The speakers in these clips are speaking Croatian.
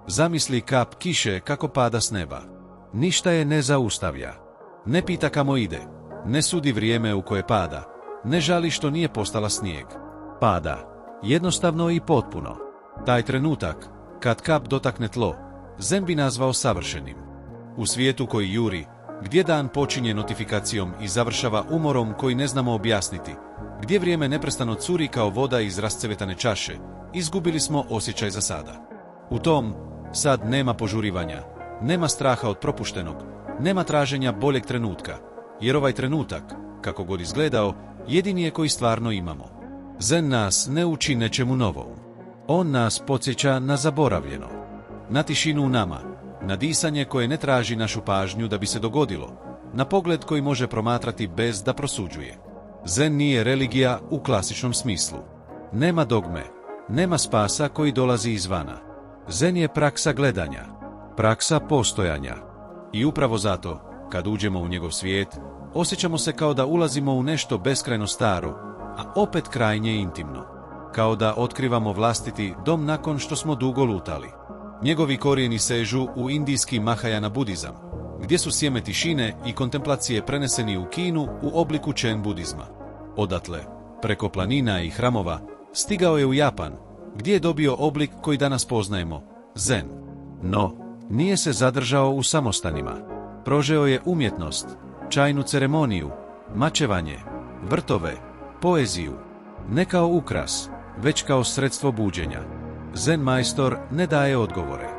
Zamisli kap kiše kako pada s neba. Ništa je ne zaustavlja. Ne pita kamo ide. Ne sudi vrijeme u koje pada. Ne žali što nije postala snijeg. Pada. Jednostavno i potpuno. Taj trenutak, kad kap dotakne tlo, Zen bi nazvao savršenim. U svijetu koji juri, gdje dan počinje notifikacijom i završava umorom koji ne znamo objasniti, gdje vrijeme neprestano curi kao voda iz rascvetane čaše, izgubili smo osjećaj za sada. U tom sad nema požurivanja, nema straha od propuštenog, nema traženja boljeg trenutka, jer ovaj trenutak, kako god izgledao, jedini je koji stvarno imamo. Zen nas ne uči nečemu novom. On nas podsjeća na zaboravljeno, na tišinu u nama, na disanje koje ne traži našu pažnju da bi se dogodilo, na pogled koji može promatrati bez da prosuđuje. Zen nije religija u klasičnom smislu. Nema dogme, nema spasa koji dolazi izvana. Zen je praksa gledanja, praksa postojanja. I upravo zato, kad uđemo u njegov svijet, osjećamo se kao da ulazimo u nešto beskrajno staro, a opet krajnje intimno. Kao da otkrivamo vlastiti dom nakon što smo dugo lutali. Njegovi korijeni sežu u indijski Mahajana budizam, gdje su sjeme tišine i kontemplacije preneseni u Kinu u obliku Čen budizma. Odatle, preko planina i hramova, stigao je u Japan, gdje je dobio oblik koji danas poznajemo, Zen. No, nije se zadržao u samostanima. Prožeo je umjetnost, čajnu ceremoniju, mačevanje, vrtove, poeziju, ne kao ukras, već kao sredstvo buđenja. Zen majstor ne daje odgovore.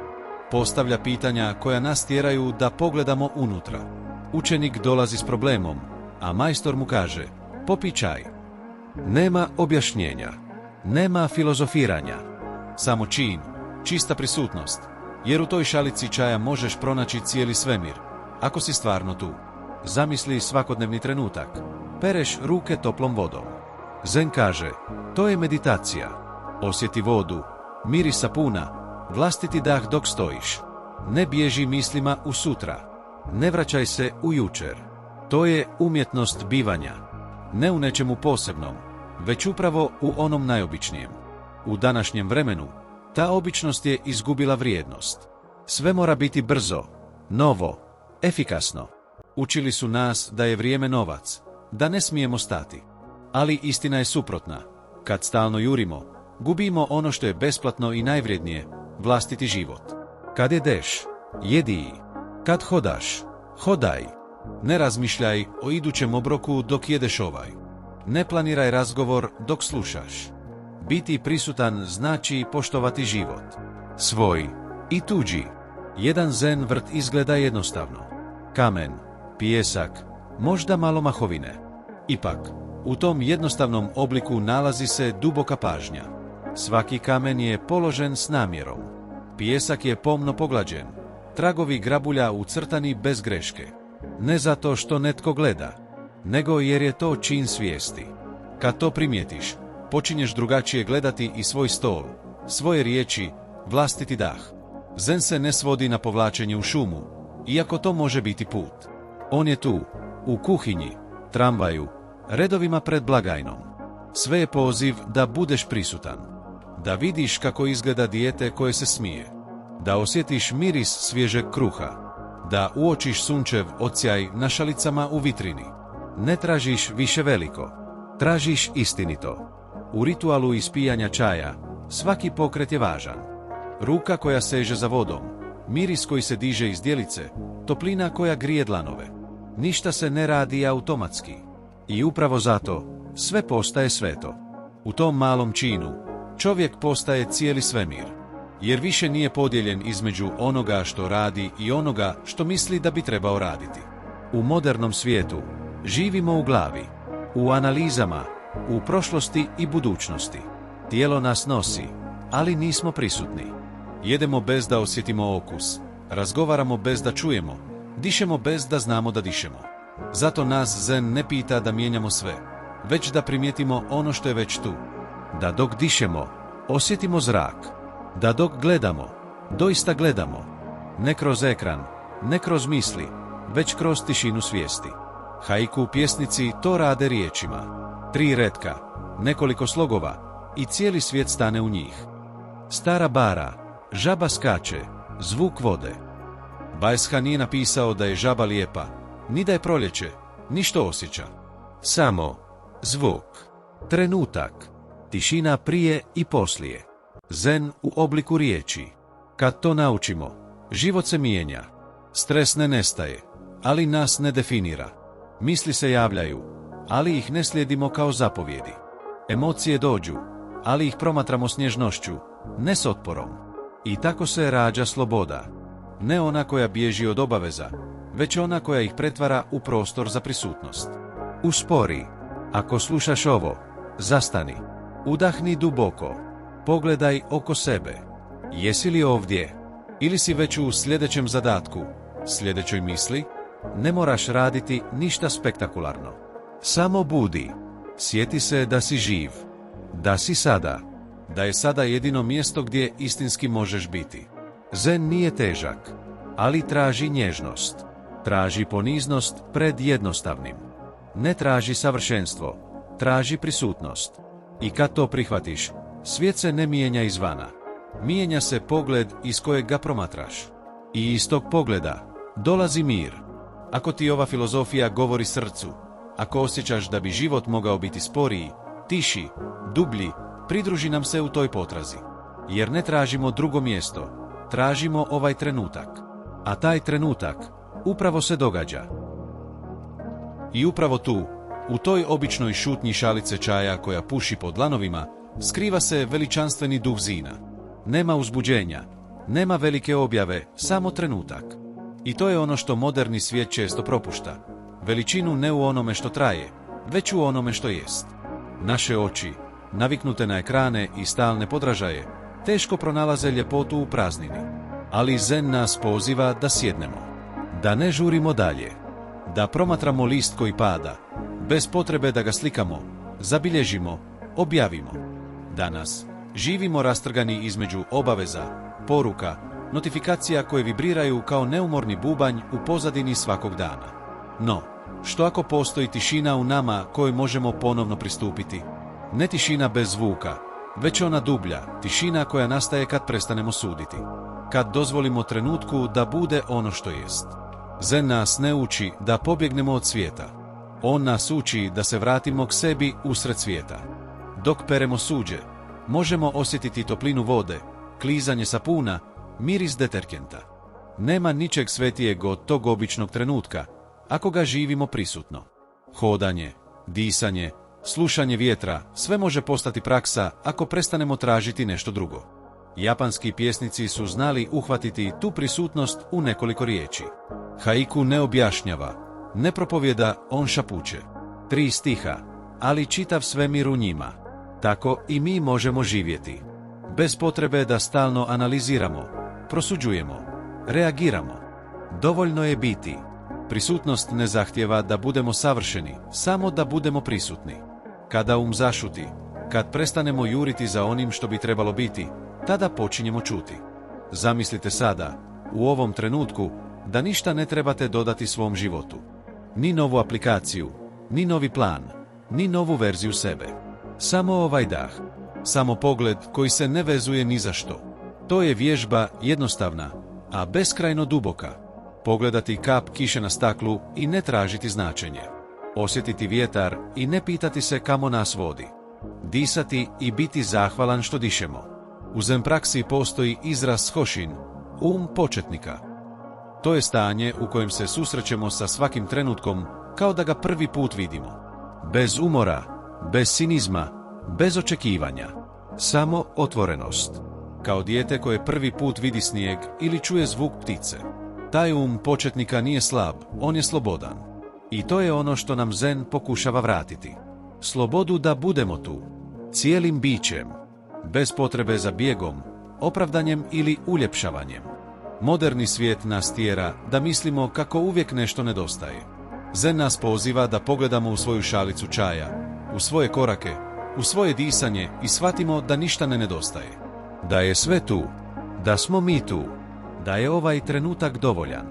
Postavlja pitanja koja nas tjeraju da pogledamo unutra. Učenik dolazi s problemom, a majstor mu kaže, popij čaj. Nema objašnjenja, nema filozofiranja, samo čin, čista prisutnost, jer u toj šalici čaja možeš pronaći cijeli svemir, ako si stvarno tu. Zamisli svakodnevni trenutak, pereš ruke toplom vodom. Zen kaže, to je meditacija. Osjeti vodu, miris sapuna, vlastiti dah dok stojiš. Ne bježi mislima u sutra. Ne vraćaj se u jučer. To je umjetnost bivanja. Ne u nečemu posebnom, već upravo u onom najobičnijem. U današnjem vremenu, ta običnost je izgubila vrijednost. Sve mora biti brzo, novo, efikasno. Učili su nas da je vrijeme novac, da ne smijemo stati. Ali istina je suprotna. Kad stalno jurimo, gubimo ono što je besplatno i najvrijednije, vlastiti život. Kad jedeš, jedi. Kad hodaš, hodaj. Ne razmišljaj o idućem obroku dok jedeš ovaj. Ne planiraj razgovor dok slušaš. Biti prisutan znači poštovati život. Svoj i tuđi. Jedan zen vrt izgleda jednostavno. Kamen, pijesak, možda malo mahovine. Ipak, u tom jednostavnom obliku nalazi se duboka pažnja. Svaki kamen je položen s namjerom. Pijesak je pomno poglađen. Tragovi grabulja ucrtani bez greške. Ne zato što netko gleda, nego jer je to čin svijesti. Kad to primijetiš, počinješ drugačije gledati i svoj stol, svoje riječi, vlastiti dah. Zen se ne svodi na povlačenje u šumu, iako to može biti put. On je tu, u kuhinji, tramvaju, redovima pred blagajnom. Sve je poziv da budeš prisutan. Da vidiš kako izgleda dijete koje se smije. Da osjetiš miris svježeg kruha. Da uočiš sunčev odsjaj na šalicama u vitrini. Ne tražiš više veliko. Tražiš istinito. U ritualu ispijanja čaja svaki pokret je važan. Ruka koja seže za vodom, miris koji se diže iz djelice, toplina koja grije dlanove. Ništa se ne radi automatski. I upravo zato sve postaje sveto. U tom malom činu čovjek postaje cijeli svemir. Jer više nije podijeljen između onoga što radi i onoga što misli da bi trebao raditi. U modernom svijetu živimo u glavi, u analizama, u prošlosti i budućnosti. Tijelo nas nosi, ali nismo prisutni. Jedemo bez da osjetimo okus, razgovaramo bez da čujemo, dišemo bez da znamo da dišemo. Zato nas zen ne pita da mijenjamo sve, već da primijetimo ono što je već tu. Da dok dišemo, osjetimo zrak. Da dok gledamo, doista gledamo. Ne kroz ekran, ne kroz misli, već kroz tišinu svijesti. Haiku pjesnici to rade riječima. 3 retka, nekoliko slogova i cijeli svijet stane u njih. Stara bara, žaba skače, Zvuk vode. Baesha nije napisao da je žaba lijepa, ni da je proljeće, ni što osjeća. Samo zvuk. Trenutak. Tišina prije i poslije. Zen u obliku riječi. Kad to naučimo, život se mijenja. Stres ne nestaje, ali nas ne definira. Misli se javljaju, ali ih ne slijedimo kao zapovjedi. Emocije dođu, ali ih promatramo s nježnošću, ne s otporom. I tako se rađa sloboda. Ne ona koja bježi od obaveza, već ona koja ih pretvara u prostor za prisutnost. Uspori. Ako slušaš ovo, zastani. Udahni duboko. Pogledaj oko sebe. Jesi li ovdje? Ili si već u sljedećem zadatku, sljedećoj misli? Ne moraš raditi ništa spektakularno. Samo budi. Sjeti se da si živ. Da si sada. Da je sada jedino mjesto gdje istinski možeš biti. Zen nije težak, ali traži nježnost. Traži poniznost pred jednostavnim. Ne traži savršenstvo, traži prisutnost. I kad to prihvatiš, svijet se ne mijenja izvana. Mijenja se pogled iz kojeg ga promatraš. I iz tog pogleda dolazi mir. Ako ti ova filozofija govori srcu, ako osjećaš da bi život mogao biti sporiji, tiši, dublji, pridruži nam se u toj potrazi. Jer ne tražimo drugo mjesto, tražimo ovaj trenutak. A taj trenutak upravo se događa. I upravo tu, u toj običnoj šutnji šalice čaja koja puši po dlanovima, skriva se veličanstveni duh zina. Nema uzbuđenja, nema velike objave, samo trenutak. I to je ono što moderni svijet često propušta. Veličinu ne u onome što traje, već u onome što jest. Naše oči, naviknute na ekrane i stalne podražaje, teško pronalaze ljepotu u praznini. Ali Zen nas poziva da sjednemo. Da ne žurimo dalje. Da promatramo list koji pada, bez potrebe da ga slikamo, zabilježimo, objavimo. Danas živimo rastrgani između obaveza, poruka, notifikacija koje vibriraju kao neumorni bubanj u pozadini svakog dana. No, što ako postoji tišina u nama kojoj možemo ponovno pristupiti? Ne tišina bez zvuka, već ona dublja, tišina koja nastaje kad prestanemo suditi. Kad dozvolimo trenutku da bude ono što jest. Zen nas ne uči da pobjegnemo od svijeta. On nas uči da se vratimo k sebi usred svijeta. Dok peremo suđe, možemo osjetiti toplinu vode, klizanje sapuna, miris detergenta. Nema ničeg svetijeg od tog običnog trenutka, ako ga živimo prisutno. Hodanje, disanje, slušanje vjetra, sve može postati praksa ako prestanemo tražiti nešto drugo. Japanski pjesnici su znali uhvatiti tu prisutnost u nekoliko riječi. Haiku ne objašnjava, ne propovjeda, on šapuće. 3 stiha, ali čitav svemir u njima. Tako i mi možemo živjeti. Bez potrebe da stalno analiziramo, prosuđujemo, reagiramo. Dovoljno je biti. Prisutnost ne zahtijeva da budemo savršeni, samo da budemo prisutni. Kada zašuti, kad prestanemo juriti za onim što bi trebalo biti, tada počinjemo čuti. Zamislite sada, u ovom trenutku, da ništa ne trebate dodati svom životu. Ni novu aplikaciju, ni novi plan, ni novu verziju sebe. Samo ovaj dah, samo pogled koji se ne vezuje ni za što. To je vježba jednostavna, a beskrajno duboka. Pogledati kap kiše na staklu i ne tražiti značenje. Osjetiti vjetar i ne pitati se kamo nas vodi. Disati i biti zahvalan što dišemo. U zen praksi postoji izraz hoshin, početnika. To je stanje u kojem se susrećemo sa svakim trenutkom kao da ga prvi put vidimo. Bez umora, bez cinizma, bez očekivanja. Samo otvorenost. Kao dijete koje prvi put vidi snijeg ili čuje zvuk ptice. Taj početnika nije slab, on je slobodan. I to je ono što nam zen pokušava vratiti. Slobodu da budemo tu, cijelim bićem, bez potrebe za bijegom, opravdanjem ili uljepšavanjem. Moderni svijet nas tjera da mislimo kako uvijek nešto nedostaje. Zen nas poziva da pogledamo u svoju šalicu čaja, u svoje korake, u svoje disanje i shvatimo da ništa ne nedostaje. Da je sve tu, da smo mi tu, da je ovaj trenutak dovoljan.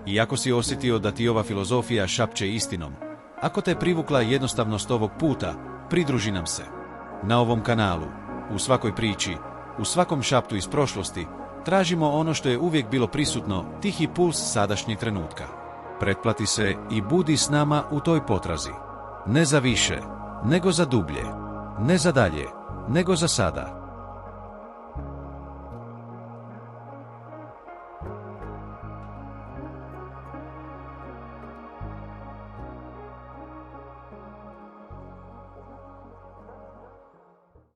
I ako si osjetio da ti ova filozofija šapće istinom, ako te privukla jednostavnost ovog puta, pridruži nam se. Na ovom kanalu, u svakoj priči, u svakom šaptu iz prošlosti, Tražimo ono što je uvijek bilo prisutno, tihi puls sadašnjeg trenutka. Pretplati se i budi s nama u toj potrazi. Ne za više, nego za dublje. Ne za dalje, nego za sada.